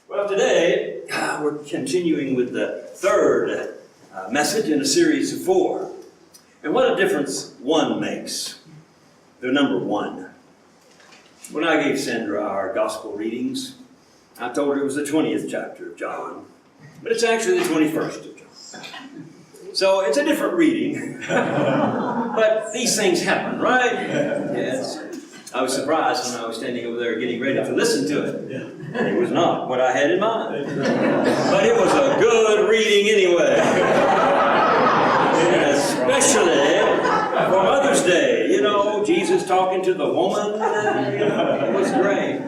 Well, today we're continuing with the third message in a series of 4. And what a difference one makes. The number 1. When I gave Sandra our gospel readings, I told her it was the 20th chapter of John, but it's actually the 21st of John. So it's a different reading, but these things happen, right? Yes. I was surprised when I was standing over there getting ready to listen to it. It was not what I had in mind. But it was a good reading anyway. And especially for Mother's Day. You know, Jesus talking to the woman. It was great.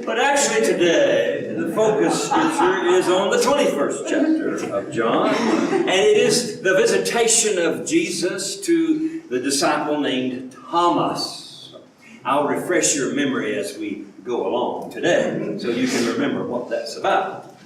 But actually today, the focus scripture is on the 21st chapter of John. And it is the visitation of Jesus to the disciple named Thomas. I'll refresh your memory as we go along today, so you can remember what that's about.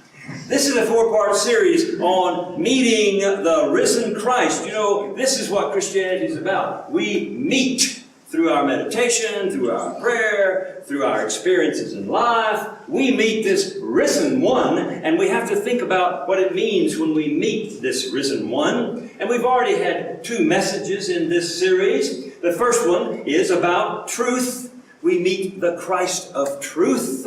This is a 4-part series on meeting the risen Christ. You know, this is what Christianity is about. We meet through our meditation, through our prayer, through our experiences in life. We meet this risen one, and we have to think about what it means when we meet this risen one. And we've already had 2 messages in this series. The first one is about truth. We meet the Christ of truth,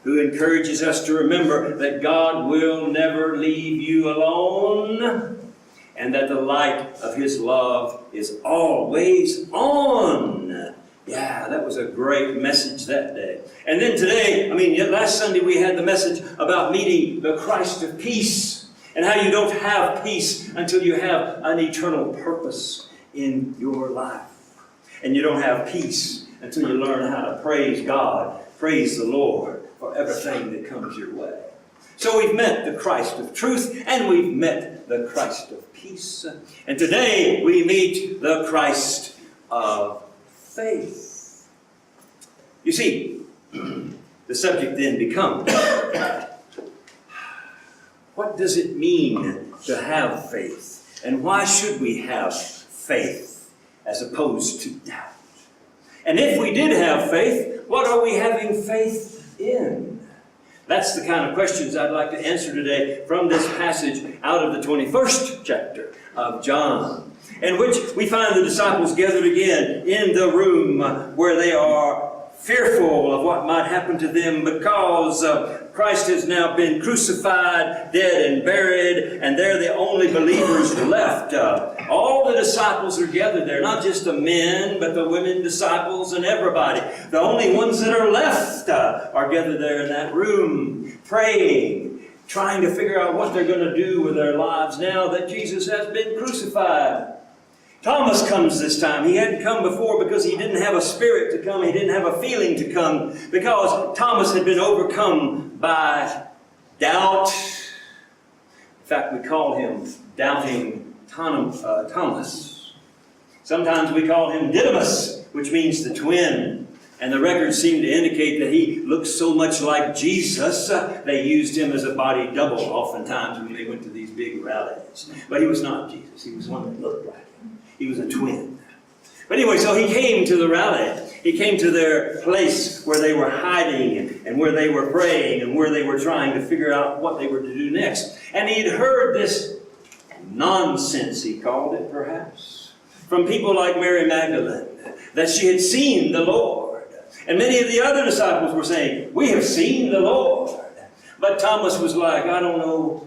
who encourages us to remember that God will never leave you alone, and that the light of His love is always on. Yeah, that was a great message that day. And then today, last Sunday we had the message about meeting the Christ of peace, and how you don't have peace until you have an eternal purpose in your life. And you don't have peace until you learn how to praise God, praise the Lord for everything that comes your way. So we've met the Christ of truth, and we've met the Christ of peace. And today we meet the Christ of faith. You see, the subject then becomes, what does it mean to have faith? And why should we have faith as opposed to doubt? And if we did have faith, what are we having faith in? That's the kind of questions I'd like to answer today from this passage out of the 21st chapter of John, in which we find the disciples gathered again in the room where they are fearful of what might happen to them because Christ has now been crucified, dead, and buried, and they're the only believers left. All the disciples are gathered there, not just the men, but the women disciples and everybody. The only ones that are left are gathered there in that room, praying, trying to figure out what they're going to do with their lives now that Jesus has been crucified. Thomas comes this time. He hadn't come before because he didn't have a spirit to come. He didn't have a feeling to come because Thomas had been overcome by doubt. In fact, we call him Doubting Thomas. Sometimes we call him Didymus, which means the twin. And the records seem to indicate that he looked so much like Jesus, they used him as a body double oftentimes when they went to these big rallies. But he was not Jesus. He was one that looked like him. He was a twin. But anyway, so he came to the rally. He came to their place where they were hiding and where they were praying and where they were trying to figure out what they were to do next. And he'd heard this nonsense, he called it perhaps, from people like Mary Magdalene, that she had seen the Lord. And many of the other disciples were saying, we have seen the Lord. But Thomas was like, I don't know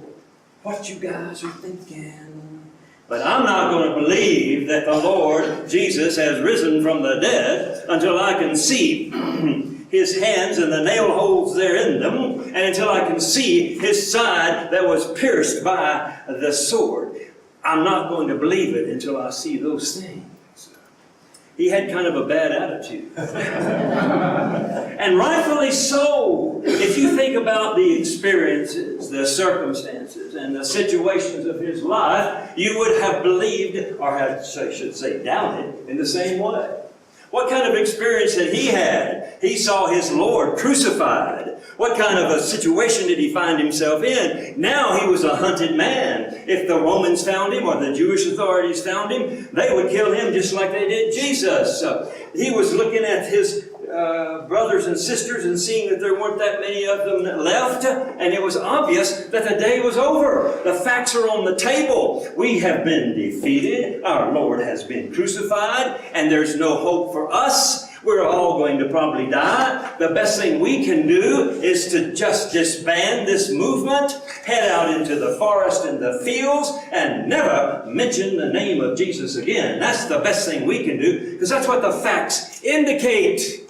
what you guys are thinking, but I'm not going to believe that the Lord Jesus has risen from the dead until I can see His hands and the nail holes there in them, and until I can see His side that was pierced by the sword. I'm not going to believe it until I see those things. He had kind of a bad attitude. And rightfully so. If you think about the experiences, the circumstances, and the situations of his life, you would have believed, or I should say doubted, in the same way. What kind of experience had he had? He saw his Lord crucified. What kind of a situation did he find himself in? Now he was a hunted man. If the Romans found him or the Jewish authorities found him, they would kill him just like they did Jesus. He was looking at his brothers and sisters and seeing that there weren't that many of them left, and it was obvious that the day was over. The facts are on the table. We have been defeated. Our Lord has been crucified, and there's no hope for us. We're all going to probably die. The best thing we can do is to just disband this movement, head out into the forest and the fields, and never mention the name of Jesus again. That's the best thing we can do, because that's what the facts indicate.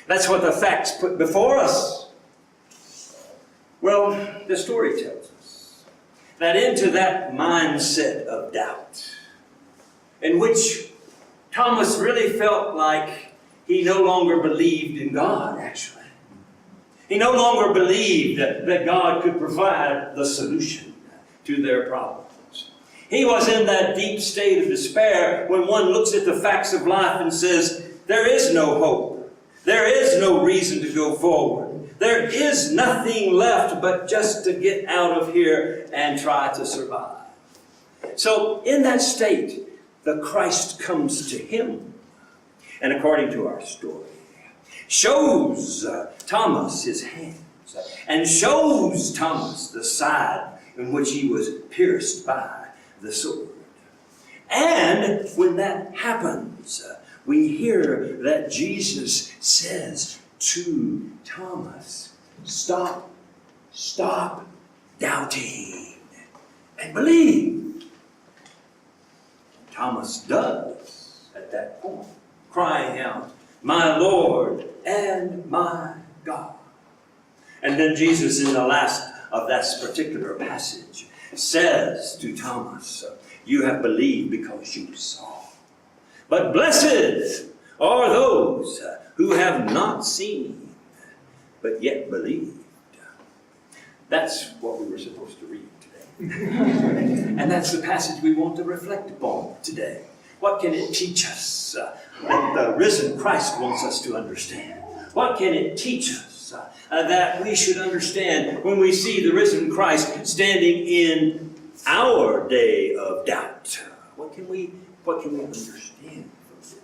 That's what the facts put before us. Well, the story tells us that into that mindset of doubt, in which Thomas really felt like he no longer believed in God, actually. He no longer believed that God could provide the solution to their problems. He was in that deep state of despair when one looks at the facts of life and says, there is no hope. There is no reason to go forward. There is nothing left but just to get out of here and try to survive. So in that state, the Christ comes to him. And according to our story, shows Thomas his hands and shows Thomas the side in which he was pierced by the sword. And when that happens, we hear that Jesus says to Thomas, stop doubting and believe. Thomas does at that point, crying out, my Lord and my God. And then Jesus, in the last of that particular passage, says to Thomas, you have believed because you saw. But blessed are those who have not seen, but yet believed. That's what we were supposed to read today. And that's the passage we want to reflect upon today. What can it teach us that the risen Christ wants us to understand? What can it teach us that we should understand when we see the risen Christ standing in our day of doubt? What can we understand from this?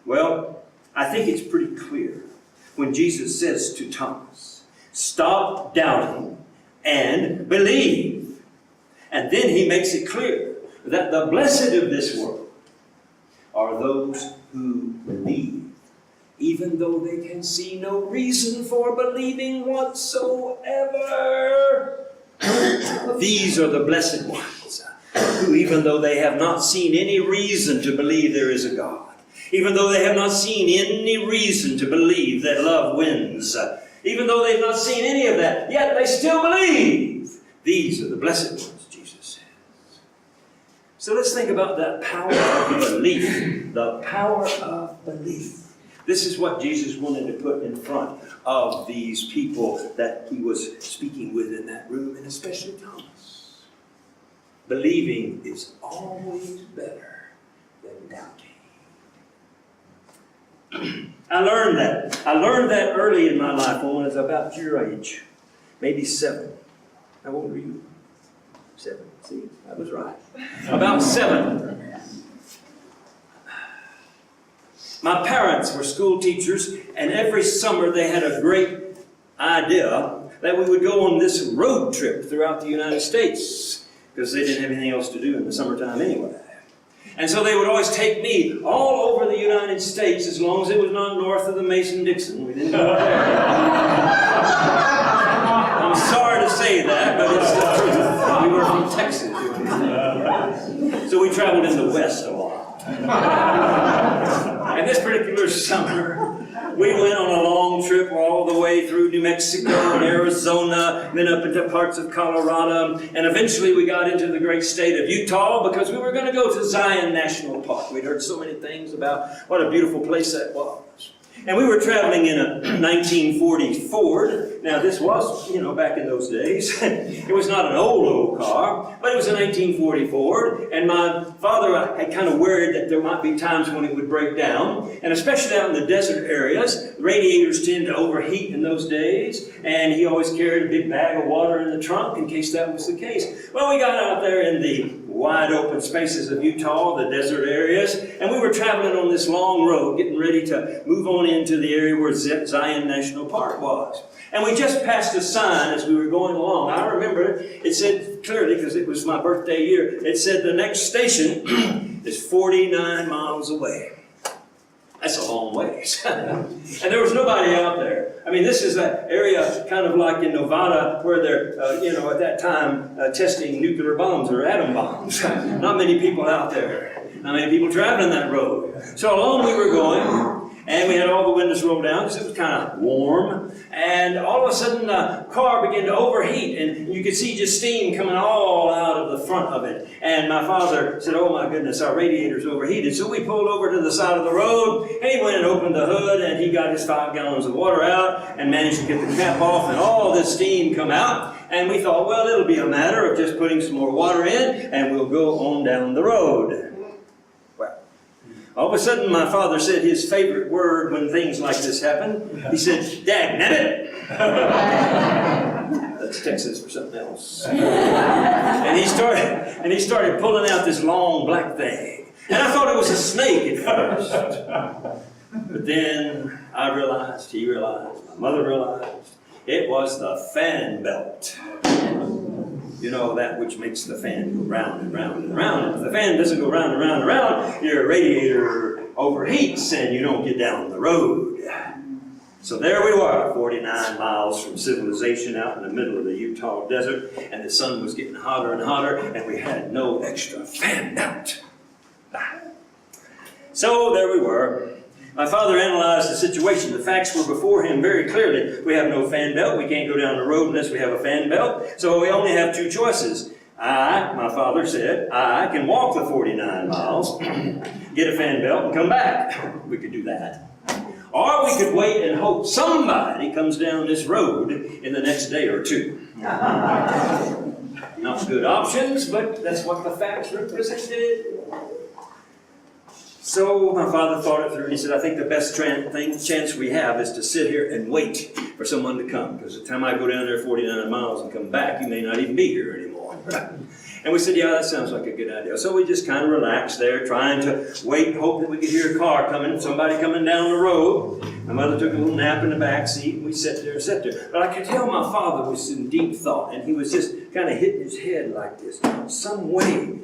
Well, I think it's pretty clear when Jesus says to Thomas, stop doubting and believe. And then he makes it clear that the blessed of this world are those who believe, even though they can see no reason for believing whatsoever. These are the blessed ones, who even though they have not seen any reason to believe there is a God, even though they have not seen any reason to believe that love wins, even though they've not seen any of that, yet they still believe. These are the blessed ones, Jesus says. So let's think about that power of belief. The power of belief. This is what Jesus wanted to put in front of these people that he was speaking with in that room, and especially Thomas. Believing is always better than doubting. I learned that early in my life when I was about your age, maybe 7. How old were you? 7. See, I was right. About 7. My parents were school teachers, and every summer they had a great idea that we would go on this road trip throughout the United States, because they didn't have anything else to do in the summertime anyway. And so they would always take me all over the United States, as long as it was not north of the Mason-Dixon. We didn't go there. I'm sorry to say that, but it's the truth. We were from Texas. So we traveled in the West a lot. And this particular summer, we went on a long trip all the way through New Mexico and Arizona, then up into parts of Colorado, and eventually we got into the great state of Utah because we were going to go to Zion National Park. We'd heard so many things about what a beautiful place that was. And we were traveling in a 1940 Ford. Now this was, back in those days. It was not an old car, but it was a 1940 Ford. And my father had kind of worried that there might be times when it would break down. And especially out in the desert areas, radiators tend to overheat in those days. And he always carried a big bag of water in the trunk in case that was the case. Well, we got out there in the wide open spaces of Utah, the desert areas, and we were traveling on this long road, getting ready to move on into the area where Zion National Park was. And we just passed a sign as we were going along. I remember it said clearly, because it was my birthday year, it said the next station is 49 miles away. That's a long ways. And there was nobody out there. I mean, this is an area kind of like in Nevada where they're, at that time, testing nuclear bombs or atom bombs. Not many people out there. Not many people traveling that road. So along we were going, and we had all the windows rolled down because it was kind of warm. And all of a sudden, the car began to overheat, and you could see just steam coming all out of the front of it. And my father said, "Oh my goodness, our radiator's overheated." So we pulled over to the side of the road, and he went and opened the hood, and he got his 5 gallons of water out and managed to get the cap off, and all this steam come out. And we thought, well, it'll be a matter of just putting some more water in, and we'll go on down the road. All of a sudden, my father said his favorite word when things like this happen. He said, "Dagnabbit." That's Texas for something else. And he started pulling out this long black thing. And I thought it was a snake at first. But then I realized, he realized, my mother realized, it was the fan belt. You know, that which makes the fan go round and round and round. And if the fan doesn't go round and round and round, your radiator overheats and you don't get down the road. So there we were, 49 miles from civilization out in the middle of the Utah desert, and the sun was getting hotter and hotter, and we had no extra fan belt. So there we were. My father analyzed the situation. The facts were before him very clearly. We have no fan belt. We can't go down the road unless we have a fan belt. So we only have 2 choices. My father said, I can walk the 49 miles, get a fan belt, and come back. We could do that. Or we could wait and hope somebody comes down this road in the next day or 2. Not good options, but that's what the facts represented. So my father thought it through, and he said, I think the best chance we have is to sit here and wait for someone to come, because the time I go down there 49 miles and come back, you may not even be here anymore. And we said, yeah, that sounds like a good idea. So we just kind of relaxed there, trying to wait, hope that we could hear a car coming, somebody coming down the road. My mother took a little nap in the back seat, and we sat there. But I could tell my father was in deep thought, and he was just kind of hitting his head like this. Some way,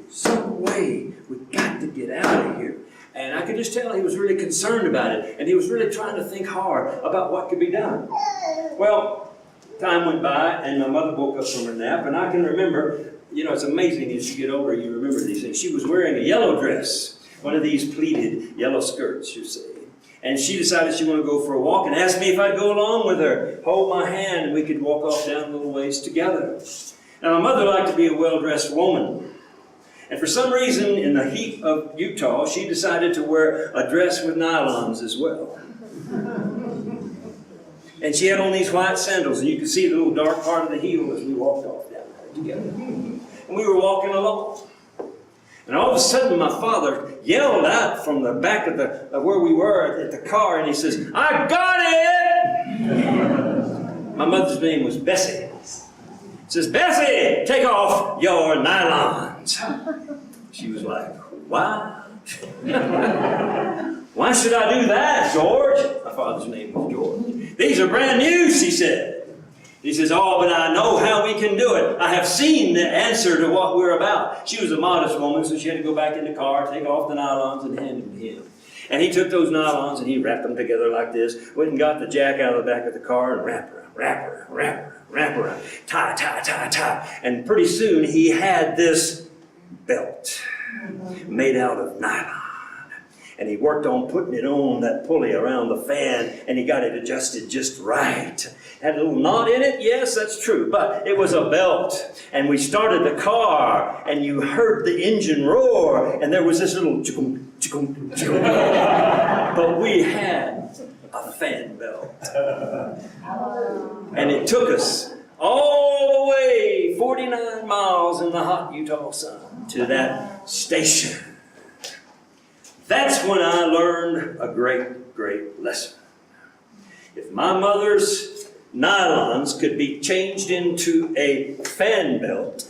we've got to get out of here. And I could just tell he was really concerned about it, and he was really trying to think hard about what could be done. Well, time went by, and my mother woke up from her nap, and I can remember, it's amazing as you get older, you remember these things. She was wearing a yellow dress, one of these pleated yellow skirts, you see. And she decided she wanted to go for a walk and asked me if I'd go along with her, hold my hand, and we could walk off down a little ways together. Now, my mother liked to be a well-dressed woman. And for some reason, in the heat of Utah, she decided to wear a dress with nylons as well. And she had on these white sandals, and you could see the little dark part of the heel as we walked off down there together. And we were walking along. And all of a sudden, my father yelled out from the back of where we were at the car, and he says, I got it! My mother's name was Bessie. He says, Bessie, take off your nylons. She was like, what? Why should I do that, George? My father's name was George. These are brand new, she said. He says, oh, but I know how we can do it. I have seen the answer to what we're about. She was a modest woman, so she had to go back in the car, take off the nylons, and hand them to him. And he took those nylons and he wrapped them together like this, went and got the jack out of the back of the car and wrap around, tie. And pretty soon he had this belt made out of nylon. And he worked on putting it on that pulley around the fan, and he got it adjusted just right. Had a little knot in it, yes, that's true, but it was a belt. And we started the car, and you heard the engine roar, and there was this little chickum, chickum, chickum. But we had a fan belt. And it took us all the way 49 miles in the hot Utah sun to that station. That's when I learned a great, great lesson. If my mother's nylons could be changed into a fan belt,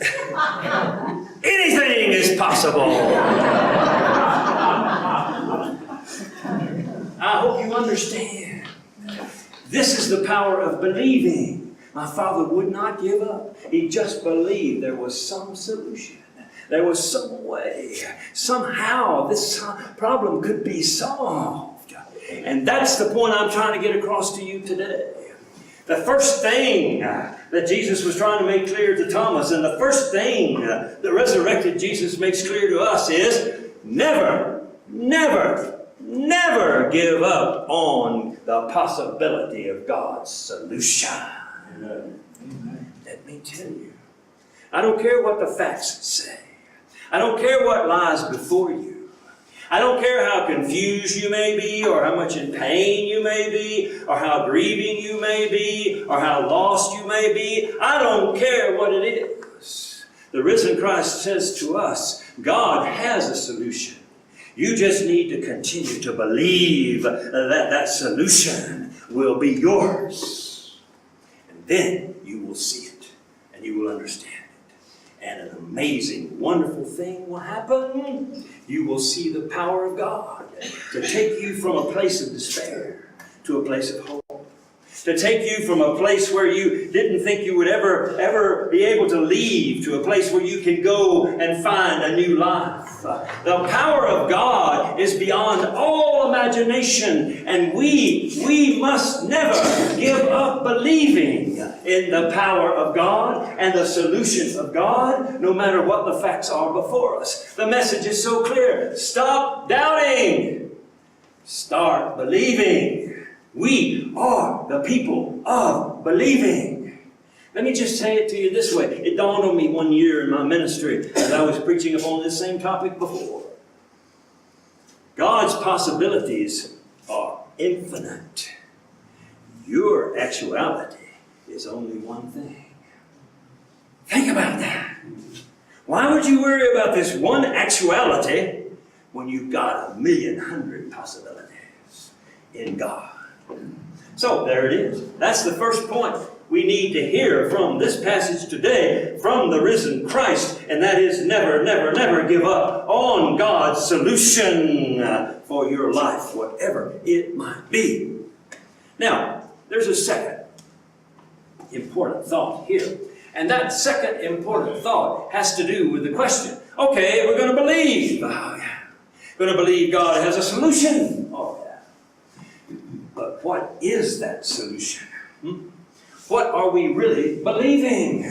anything is possible. I hope you understand. This is the power of believing. My father would not give up. He just believed there was some solution. There was some way. Somehow this problem could be solved. And that's the point I'm trying to get across to you today. The first thing that Jesus was trying to make clear to Thomas, and the first thing the resurrected Jesus makes clear to us is never, never, never give up on the possibility of God's solution. Let me tell you, I don't care what the facts say. I don't care what lies before you. I don't care how confused you may be, or how much in pain you may be, or how grieving you may be, or how lost you may be. I don't care what it is. The risen Christ says to us, God has a solution. You just need to continue to believe that solution will be yours. And then you will see it, and you will understand it. And an amazing, wonderful thing will happen. You will see the power of God to take you from a place of despair to a place of hope. To take you from a place where you didn't think you would ever be able to leave to a place where you can go and find a new life. The power of God is beyond all imagination, and we must never give up believing in the power of God and the solution of God, no matter what the facts are before us. The message is so clear. Stop doubting. Start believing. We are the people of believing. Let me just say it to you this way. It dawned on me one year in my ministry as I was preaching upon this same topic before. God's possibilities are infinite. Your actuality is only one thing. Think about that. Why would you worry about this one actuality when you've got 1,100,000 possibilities in God? So there it is. That's the first point we need to hear from this passage today from the risen Christ, and that is never, never, never give up on God's solution for your life, whatever it might be. Now, there's a second important thought here, and that second important thought has to do with the question. Okay, we're going to believe. Going to believe God has a solution. But what is that solution? What are we really believing?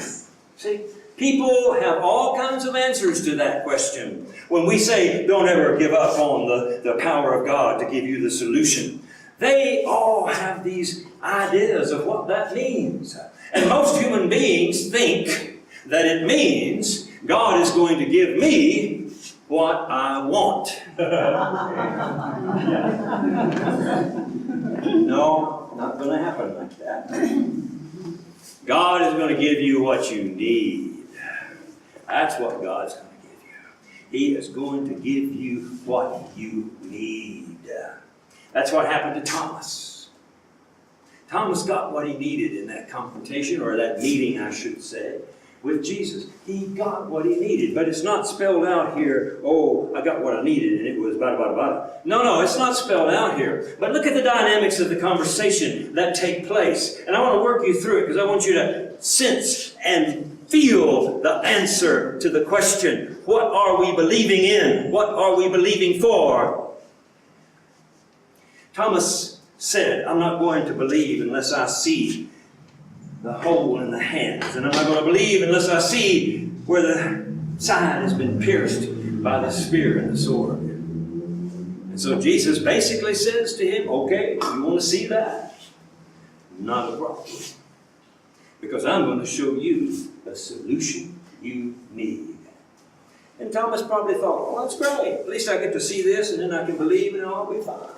See, people have all kinds of answers to that question. When we say, don't ever give up on the power of God to give you the solution, they all have these ideas of what that means. And most human beings think that it means God is going to give me what I want. No, not going to happen like that. God is going to give you what you need. That's what God's going to give you. He is going to give you what you need. That's what happened to Thomas. Thomas got what he needed in that confrontation, or that meeting, I should say, with Jesus. He got what he needed, but it's not spelled out here, oh, I got what I needed, and it was bada, bada, bada. No, it's not spelled out here. But look at the dynamics of the conversation that take place. And I want to work you through it, because I want you to sense and feel the answer to the question, what are we believing in? What are we believing for? Thomas said, I'm not going to believe unless I see the hole in the hands. And I'm not going to believe unless I see where the side has been pierced by the spear and the sword. And so Jesus basically says to him, okay, you want to see that? Not a problem. Because I'm going to show you the solution you need. And Thomas probably thought, well, that's great. At least I get to see this, and then I can believe, and I'll be fine.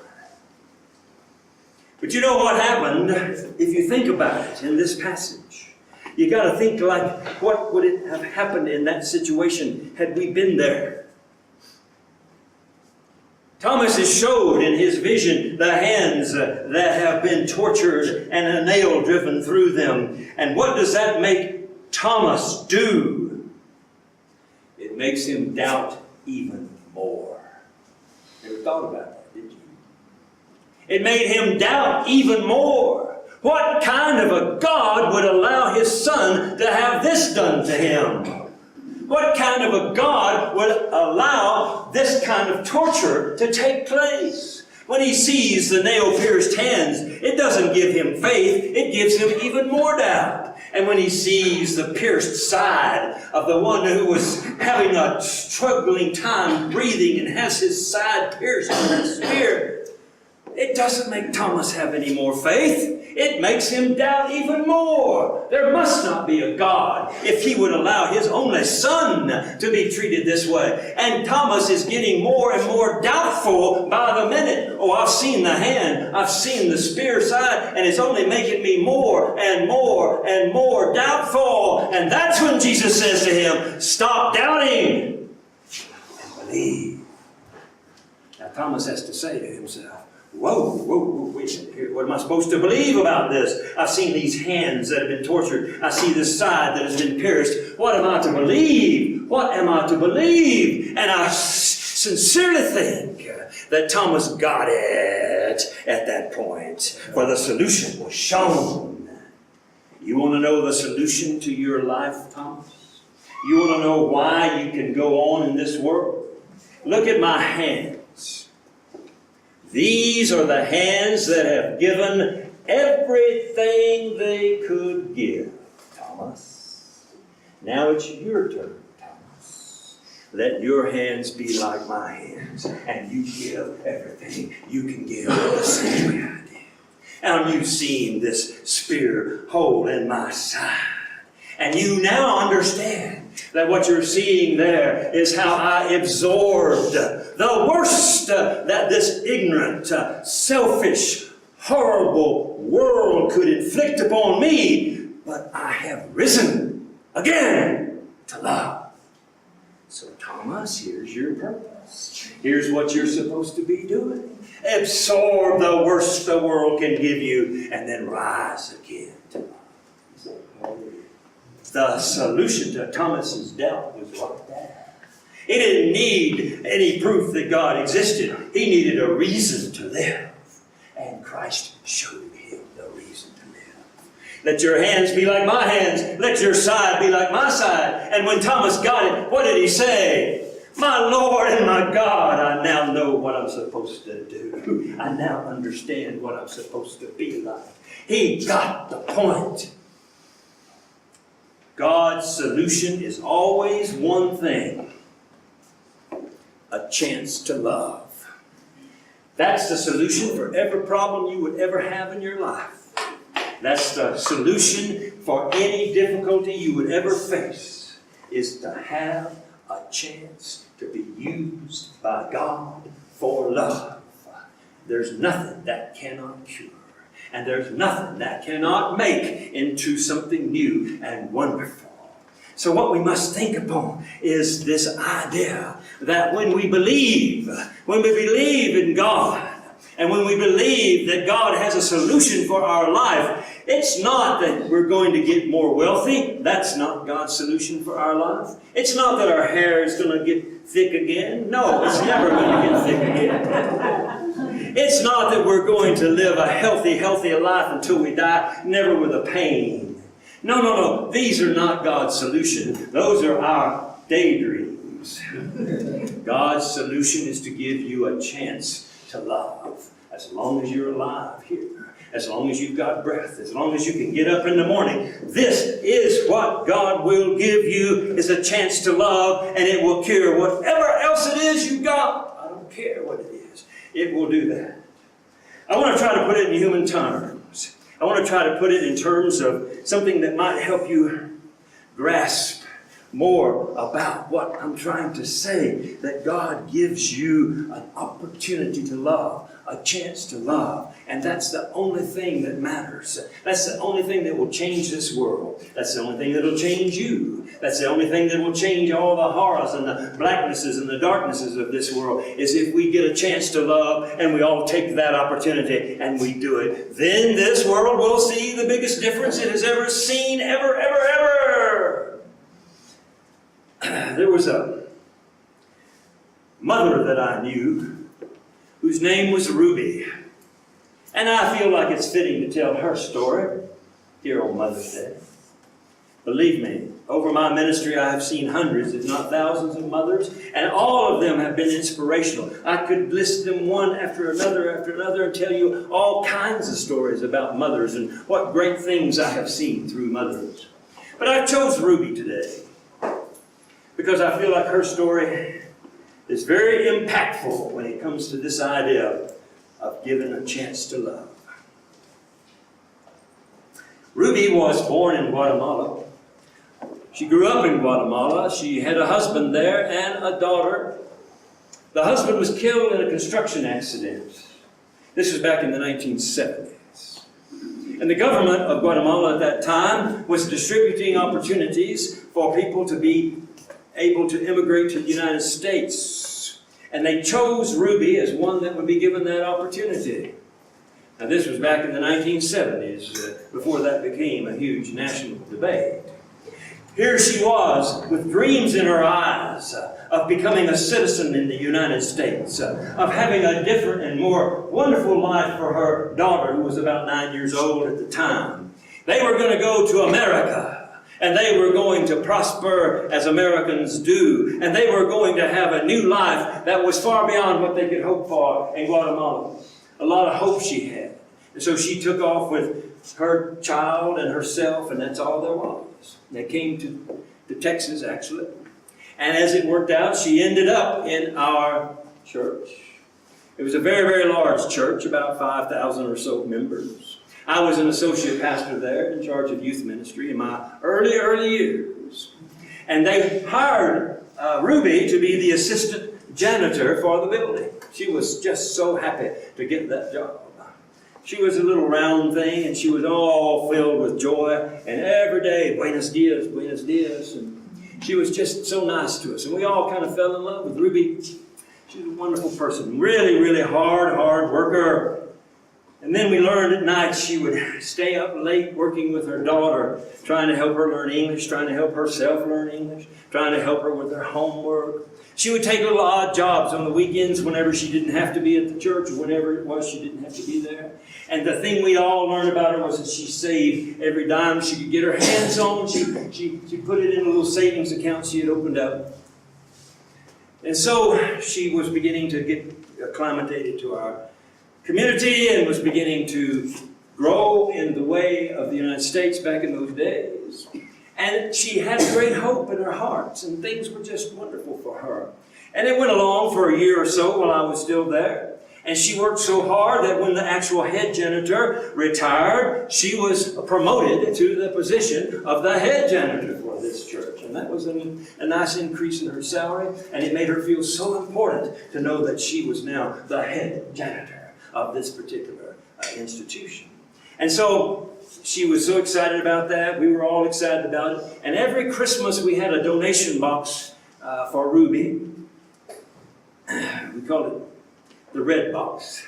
But you know what happened, if you think about it in this passage? You got to think like, what would it have happened in that situation had we been there? Thomas is showed in his vision the hands that have been tortured and a nail driven through them. And what does that make Thomas do? It it makes him doubt even more. Never thought about that, did you? It made him doubt even more. What kind of a God would allow his son to have this done to him? What kind of a God would allow this kind of torture to take place? When he sees the nail-pierced hands, it doesn't give him faith, it gives him even more doubt. And when he sees the pierced side of the one who was having a struggling time breathing and has his side pierced with a spear, it doesn't make Thomas have any more faith. It makes him doubt even more. There must not be a God if he would allow his only son to be treated this way. And Thomas is getting more and more doubtful by the minute. Oh, I've seen the hand. I've seen the spear side. And it's only making me more and more and more doubtful. And that's when Jesus says to him, stop doubting and believe. Now Thomas has to say to himself, whoa, wait a minute here. What am I supposed to believe about this? I've seen these hands that have been tortured. I see this side that has been pierced. What am I to believe? What am I to believe? And I sincerely think that Thomas got it at that point, where the solution was shown. You want to know the solution to your life, Thomas? You want to know why you can go on in this world? Look at my hands. These are the hands that have given everything they could give, Thomas. Now it's your turn, Thomas. Let your hands be like my hands, and you give everything you can give the same way I did. And you've seen this spear hole in my side, and you now understand that what you're seeing there is how I absorbed the worst that this ignorant, selfish, horrible world could inflict upon me. But I have risen again to love. So Thomas, here's your purpose. Here's what you're supposed to be doing. Absorb the worst the world can give you and then rise again to love. The solution to Thomas's doubt was right there. He didn't need any proof that God existed. He needed a reason to live. And Christ showed him the reason to live. Let your hands be like my hands. Let your side be like my side. And when Thomas got it, what did he say? My Lord and my God, I now know what I'm supposed to do. I now understand what I'm supposed to be like. He got the point. God's solution is always one thing: a chance to love. That's the solution for every problem you would ever have in your life. That's the solution for any difficulty you would ever face, is to have a chance to be used by God for love. There's nothing that cannot cure. And there's nothing that cannot make into something new and wonderful. So what we must think upon is this idea that when we believe in God, and when we believe that God has a solution for our life, it's not that we're going to get more wealthy. That's not God's solution for our life. It's not that our hair is going to get thick again. No, it's never going to get thick again. It's not that we're going to live a healthy life until we die, never with a pain. No. These are not God's solution. Those are our daydreams. God's solution is to give you a chance to love as long as you're alive here, as long as you've got breath, as long as you can get up in the morning. This is what God will give you, is a chance to love, and it will cure whatever else it is you've got. I don't care what it is. It will do that. I want to try to put it in human terms. I want to try to put it in terms of something that might help you grasp more about what I'm trying to say, that God gives you an opportunity to love, a chance to love, and that's the only thing that matters. That's the only thing that will change this world. That's the only thing that will change you. That's the only thing that will change all the horrors and the blacknesses and the darknesses of this world, is if we get a chance to love and we all take that opportunity and we do it. Then this world will see the biggest difference it has ever seen, ever. There was a mother that I knew, whose name was Ruby. And I feel like it's fitting to tell her story here on Mother's Day. Believe me, over my ministry I have seen hundreds, if not thousands of mothers, and all of them have been inspirational. I could list them one after another, and tell you all kinds of stories about mothers and what great things I have seen through mothers. But I chose Ruby today because I feel like her story is very impactful when it comes to this idea of giving a chance to love. Ruby was born in Guatemala. She grew up in Guatemala. She had a husband there and a daughter. The husband was killed in a construction accident. This was back in the 1970s. And the government of Guatemala at that time was distributing opportunities for people to be able to immigrate to the United States. And they chose Ruby as one that would be given that opportunity. Now this was back in the 1970s, before that became a huge national debate. Here she was, with dreams in her eyes of becoming a citizen in the United States, of having a different and more wonderful life for her daughter, who was about 9 years old at the time. They were going to go to America, and they were going to prosper as Americans do, and they were going to have a new life that was far beyond what they could hope for in Guatemala. A lot of hope she had. And so she took off with her child and herself, and that's all there was. They came to Texas, actually. And as it worked out, she ended up in our church. It was a very, very large church, about 5,000 or so members. I was an associate pastor there in charge of youth ministry in my early years. And they hired Ruby to be the assistant janitor for the building. She was just so happy to get that job. She was a little round thing, and she was all filled with joy. And every day, buenos dias, buenos dias. And she was just so nice to us. And we all kind of fell in love with Ruby. She's a wonderful person. Really, really hard worker. And then we learned at night she would stay up late working with her daughter, trying to help her learn English, trying to help herself learn English, trying to help her with her homework. She would take little odd jobs on the weekends whenever she didn't have to be at the church, or whenever it was she didn't have to be there. And the thing we all learned about her was that she saved every dime she could get her hands on. She put it in a little savings account she had opened up. And so she was beginning to get acclimated to our community and was beginning to grow in the way of the United States back in those days. And she had great hope in her heart, and things were just wonderful for her. And it went along for a year or so while I was still there. And she worked so hard that when the actual head janitor retired, she was promoted to the position of the head janitor for this church. And that was a nice increase in her salary, and it made her feel so important to know that she was now the head janitor of this particular institution. And so she was so excited about that. We were all excited about it. And every Christmas we had a donation box for Ruby. We called it the red box.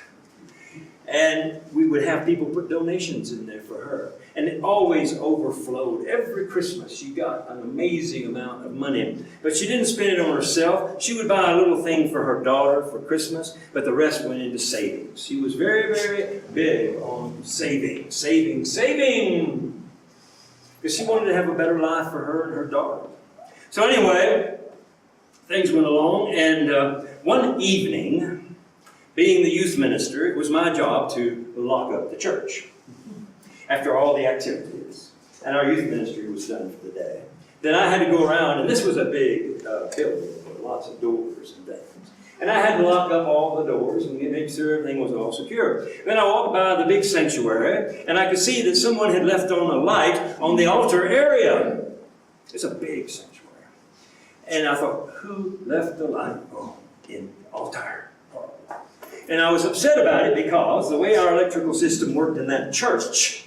And we would have people put donations in there for her. And it always overflowed. Every Christmas she got an amazing amount of money. But she didn't spend it on herself. She would buy a little thing for her daughter for Christmas, but the rest went into savings. She was very, very big on saving. Because she wanted to have a better life for her and her daughter. So anyway, things went along, and one evening, being the youth minister, it was my job to lock up the church after all the activities. And our youth ministry was done for the day. Then I had to go around, and this was a big building with lots of doors and things. And I had to lock up all the doors and make sure everything was all secure. Then I walked by the big sanctuary, and I could see that someone had left on a light on the altar area. It's a big sanctuary. And I thought, who left the light on in the altar? And I was upset about it because the way our electrical system worked in that church,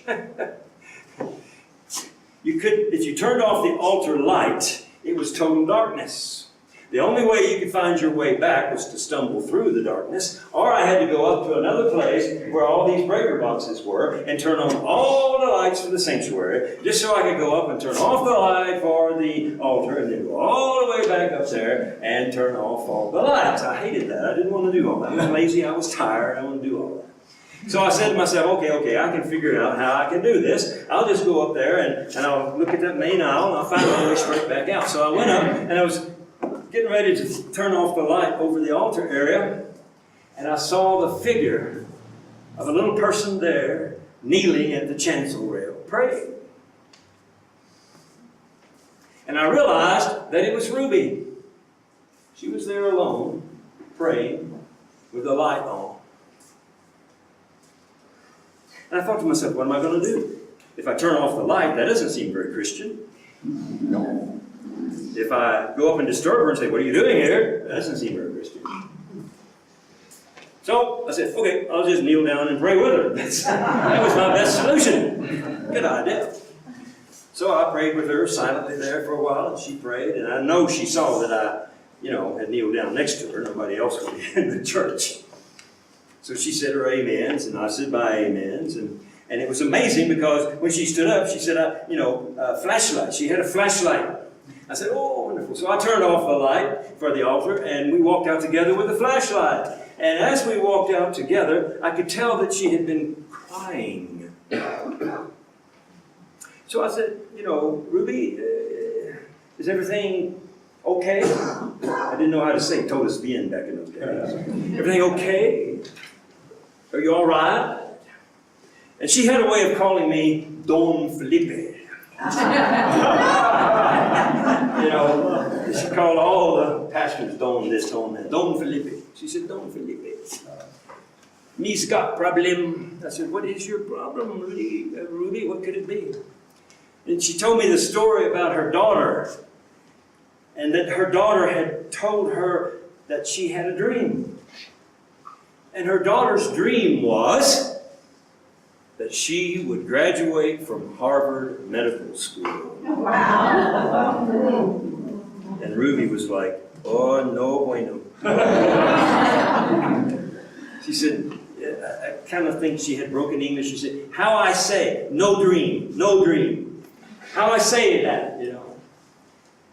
if you turned off the altar light, it was total darkness. The only way you could find your way back was to stumble through the darkness, or I had to go up to another place where all these breaker boxes were and turn on all the lights for the sanctuary, just so I could go up and turn off the light for the altar, and then go all the way back up there and turn off all the lights. I hated that. I didn't want to do all that. I was lazy. I was tired. I didn't want to do all that. So I said to myself, okay, I can figure out how I can do this. I'll just go up there and I'll look at that main aisle and I'll find my way straight back out. So I went up and I was getting ready to turn off the light over the altar area, and I saw the figure of a little person there kneeling at the chancel rail praying. And I realized that it was Ruby. She was there alone, praying with the light on. And I thought to myself, what am I going to do? If I turn off the light, that doesn't seem very Christian. No. If I go up and disturb her and say, what are you doing here? That doesn't seem very Christian. So I said, okay, I'll just kneel down and pray with her. That was my best solution. Good idea. So I prayed with her silently there for a while, and she prayed, and I know she saw that I, had kneeled down next to her. Nobody else would be in the church. So she said her amens, and I said my amens, and it was amazing because when she stood up, she said, flashlight. She had a flashlight. I said, oh, wonderful. So I turned off the light for the altar, and we walked out together with the flashlight. And as we walked out together, I could tell that she had been crying. So I said, Ruby, is everything okay? I didn't know how to say todos bien back in those days. Everything okay? Are you all right? And she had a way of calling me Don Felipe. She called all the pastors Don this, Don that. Don Felipe. She said, Don Felipe. Me's got problem. I said, what is your problem, Ruby? What could it be? And she told me the story about her daughter. And that her daughter had told her that she had a dream. And her daughter's dream was that she would graduate from Harvard Medical School. Wow. And Ruby was like, oh, no bueno. She said, I kind of think she had broken English. She said, how I say, no dream, no dream. How I say that,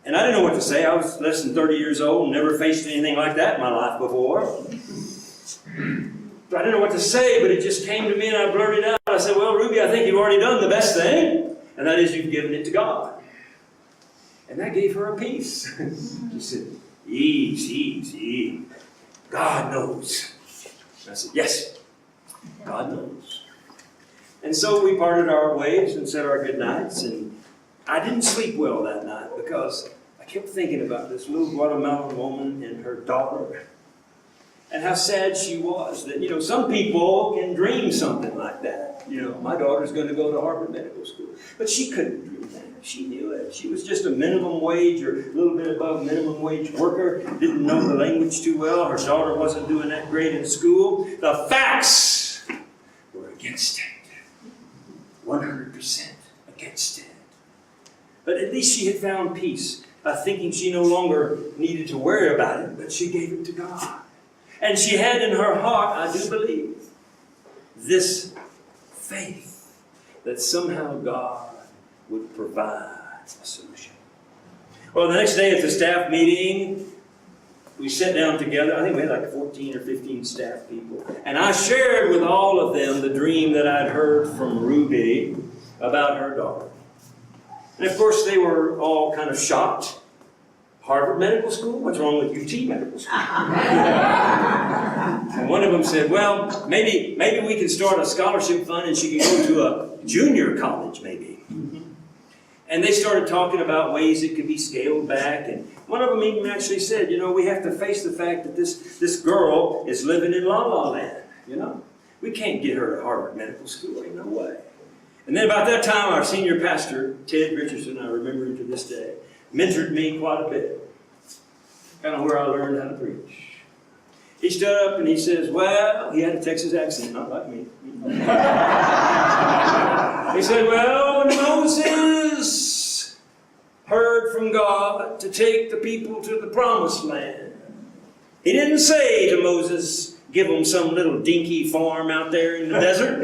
And I didn't know what to say. I was less than 30 years old and never faced anything like that in my life before. I didn't know what to say, but it just came to me and I blurted out. I said, well, Ruby, I think you've already done the best thing, and that is you've given it to God. And that gave her a peace. She said, easy. God knows. And I said, yes, God knows. And so we parted our ways and said our good nights, and I didn't sleep well that night because I kept thinking about this little Guatemalan woman and her daughter. And how sad she was that, some people can dream something like that. My daughter's going to go to Harvard Medical School. But she couldn't dream that. She knew it. She was just a minimum wage or a little bit above minimum wage worker. Didn't know the language too well. Her daughter wasn't doing that great in school. The facts were against it. 100% against it. But at least she had found peace by thinking she no longer needed to worry about it, but she gave it to God. And she had in her heart, I do believe, this faith that somehow God would provide a solution. Well, the next day at the staff meeting, we sat down together. I think we had like 14 or 15 staff people. And I shared with all of them the dream that I'd heard from Ruby about her daughter. And of course, they were all kind of shocked. Harvard Medical School? What's wrong with UT Medical School? And one of them said, well, maybe we can start a scholarship fund and she can go to a junior college, maybe. And they started talking about ways it could be scaled back. And one of them even actually said, we have to face the fact that this girl is living in La La Land, We can't get her to Harvard Medical School, ain't no way. And then about that time, our senior pastor, Ted Richardson, I remember him to this day, mentored me quite a bit. Kind of where I learned how to preach. He stood up and he says, well, he had a Texas accent, not like me. He said, well, when Moses heard from God to take the people to the promised land. He didn't say to Moses, give them some little dinky farm out there in the desert.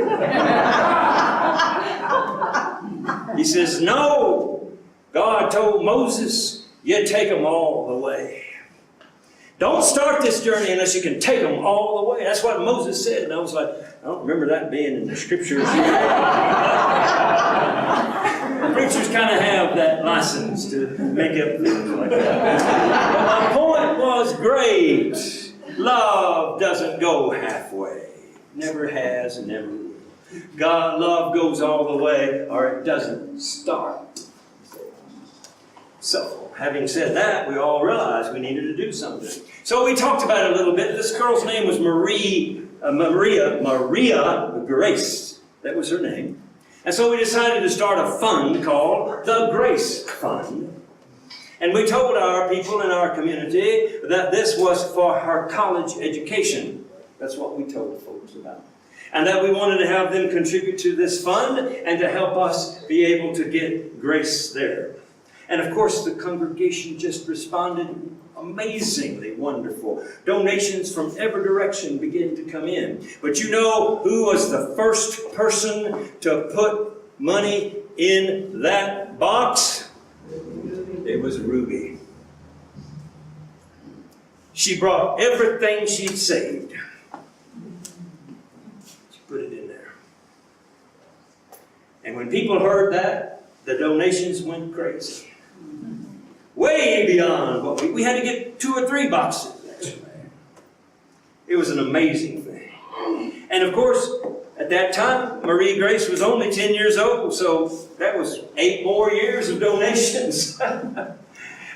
He says, no. God told Moses, you take them all the way. Don't start this journey unless you can take them all the way. That's what Moses said. And I was like, I don't remember that being in the scriptures. Preachers kind of have that license to make up things like that. But my point was great. Love doesn't go halfway. Never has and never will. God, love goes all the way, or it doesn't start. So, having said that, we all realized we needed to do something. So we talked about it a little bit. This girl's name was Maria Grace. That was her name. And so we decided to start a fund called the Grace Fund. And we told our people in our community that this was for her college education. That's what we told folks about. And that we wanted to have them contribute to this fund and to help us be able to get Grace there. And of course, the congregation just responded amazingly wonderful. Donations from every direction began to come in. But you know who was the first person to put money in that box? It was Ruby. She brought everything she'd saved. She put it in there. And when people heard that, the donations went crazy. Way beyond what we had to get 2 or 3 boxes, actually. It was an amazing thing. And of course, at that time, Marie Grace was only 10 years old, so that was 8 more years of donations.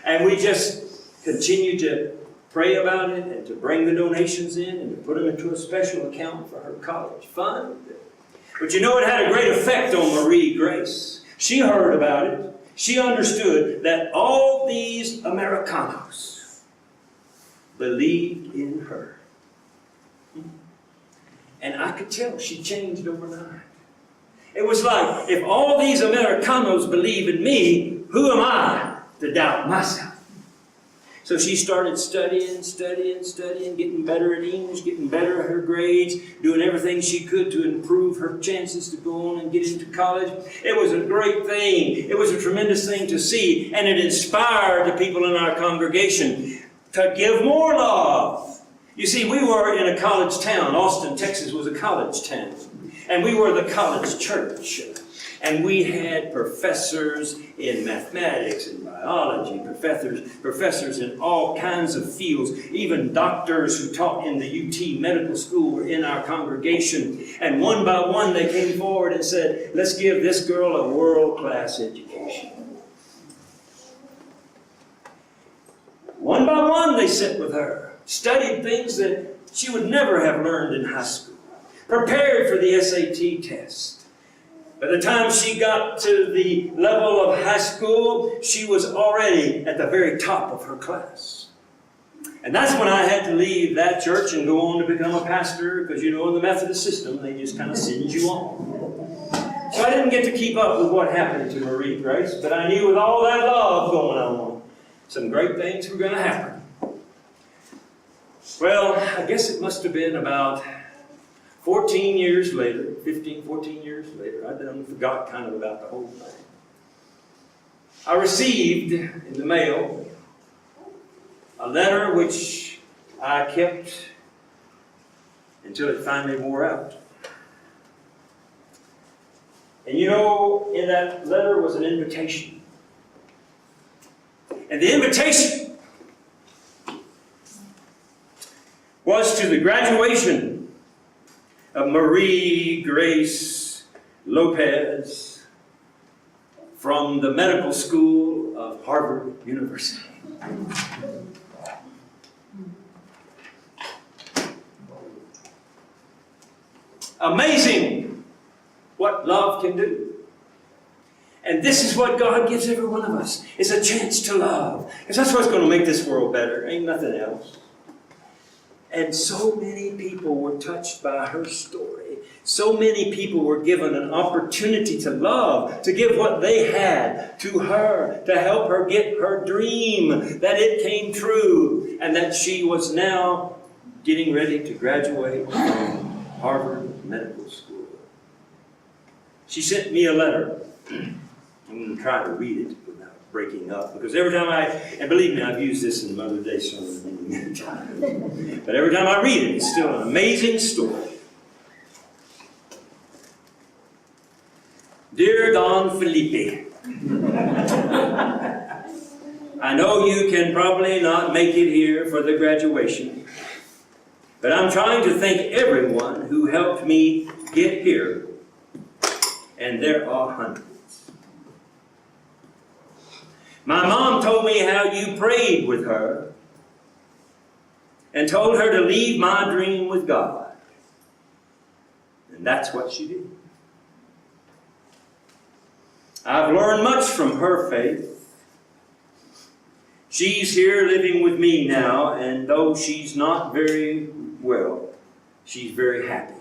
And we just continued to pray about it and to bring the donations in and to put them into a special account for her college fund. But you know, it had a great effect on Marie Grace. She heard about it. She understood that all these Americanos believed in her. And I could tell she changed overnight. It was like, if all these Americanos believe in me, who am I to doubt myself? So she started studying, getting better at English, getting better at her grades, doing everything she could to improve her chances to go on and get into college. It was a great thing. It was a tremendous thing to see, and it inspired the people in our congregation to give more love. You see, we were in a college town. Austin, Texas was a college town. And we were the college church. And we had professors in mathematics and biology, professors in all kinds of fields, even doctors who taught in the UT Medical School were in our congregation. And one by one they came forward and said, let's give this girl a world-class education. One by one they sat with her, studied things that she would never have learned in high school, prepared for the SAT test. By the time she got to the level of high school, she was already at the very top of her class. And that's when I had to leave that church and go on to become a pastor, because you know in the Methodist system, they just kind of send you on. So I didn't get to keep up with what happened to Marie Grace, but I knew with all that love going on, some great things were going to happen. Well, I guess it must have been about 14 years later, 15, 14 years later, I done forgot kind of about the whole thing. I received in the mail a letter which I kept until it finally wore out. And you know, in that letter was an invitation. And the invitation was to the graduation of Marie Grace Lopez from the medical school of Harvard University. Amazing what love can do. And this is what God gives every one of us, is a chance to love. Because that's what's going to make this world better. Ain't nothing else. And so many people were touched by her story. So many people were given an opportunity to love, to give what they had to her, to help her get her dream, that it came true, and that she was now getting ready to graduate from Harvard Medical School. She sent me a letter. I'm going to try to read it without breaking up, because every time and believe me, I've used this in Mother's Day sermon many times, but every time I read it, it's still an amazing story. Dear Don Felipe, I know you can probably not make it here for the graduation, but I'm trying to thank everyone who helped me get here, and there are hundreds. My mom told me how you prayed with her and told her to leave my dream with God, and that's what she did. I've learned much from her faith. She's here living with me now, and though she's not very well, she's very happy.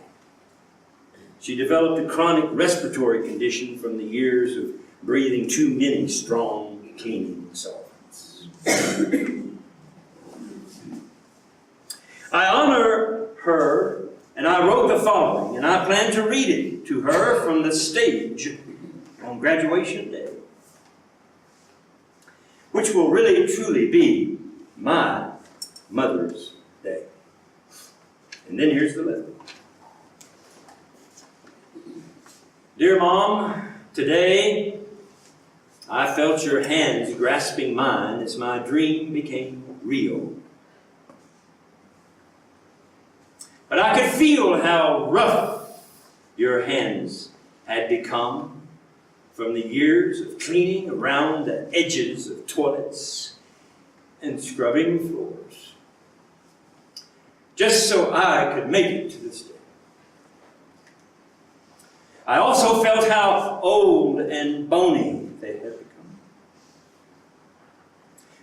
She developed a chronic respiratory condition from the years of breathing too many strong, cleaning solvents. I honor her, and I wrote the following, and I plan to read it to her from the stage on graduation day, which will really truly be my Mother's Day. And then here's the letter. Dear Mom, today I felt your hands grasping mine as my dream became real. But I could feel how rough your hands had become from the years of cleaning around the edges of toilets and scrubbing floors, just so I could make it to this day. I also felt how old and bony they had become,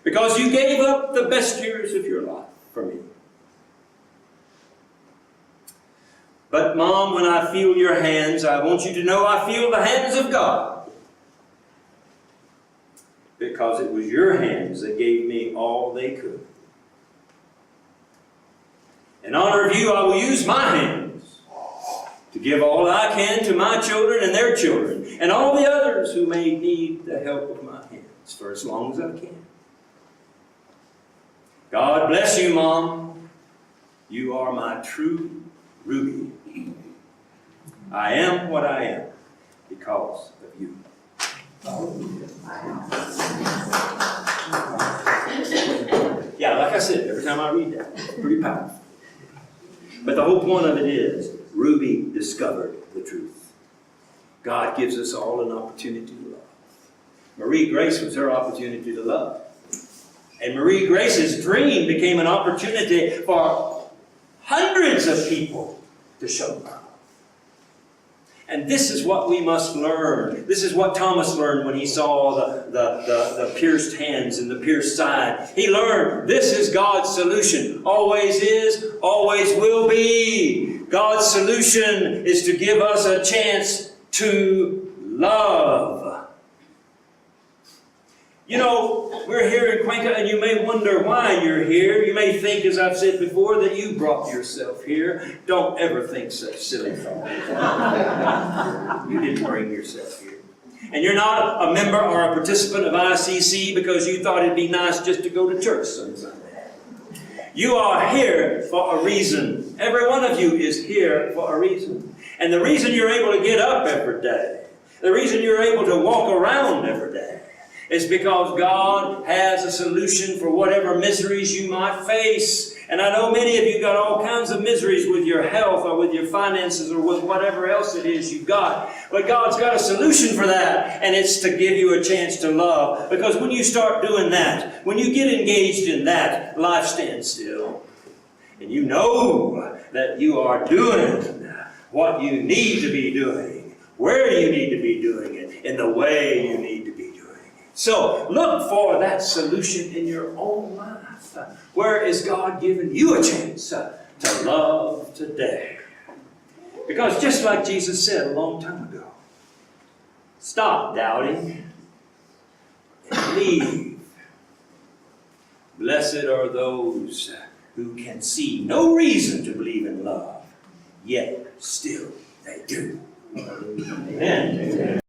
because you gave up the best years of your life for me. But Mom, when I feel your hands, I want you to know I feel the hands of God, because it was your hands that gave me all they could. In honor of you, I will use my hands to give all I can to my children and their children, and all the others who may need the help of my hands for as long as I can. God bless you, Mom. You are my true Ruby. I am what I am because of you. Yeah, like I said, every time I read that, it's pretty powerful. But the whole point of it is, Ruby discovered the truth. God gives us all an opportunity to love. Marie Grace was her opportunity to love. And Marie Grace's dream became an opportunity for hundreds of people to show love. And this is what we must learn. This is what Thomas learned when he saw the pierced hands and the pierced side. He learned this is God's solution. Always is, always will be. God's solution is to give us a chance to love. You know, we're here in Cuenca, and you may wonder why you're here. You may think, as I've said before, that you brought yourself here. Don't ever think such silly thoughts. You didn't bring yourself here. And you're not a member or a participant of ICC because you thought it'd be nice just to go to church some Sunday. You are here for a reason. Every one of you is here for a reason. And the reason you're able to get up every day, the reason you're able to walk around every day, is because God has a solution for whatever miseries you might face. And I know many of you got all kinds of miseries with your health or with your finances or with whatever else it is you've got. But God's got a solution for that, and it's to give you a chance to love. Because when you start doing that, when you get engaged in that, life stands still. And you know that you are doing what you need to be doing, where you need to be doing it, in the way you need to be doing it. So look for that solution in your own life. Where is God giving you a chance to love today? Because just like Jesus said a long time ago, stop doubting and believe. Blessed are those who can see no reason to believe in love, yet still they do. Amen.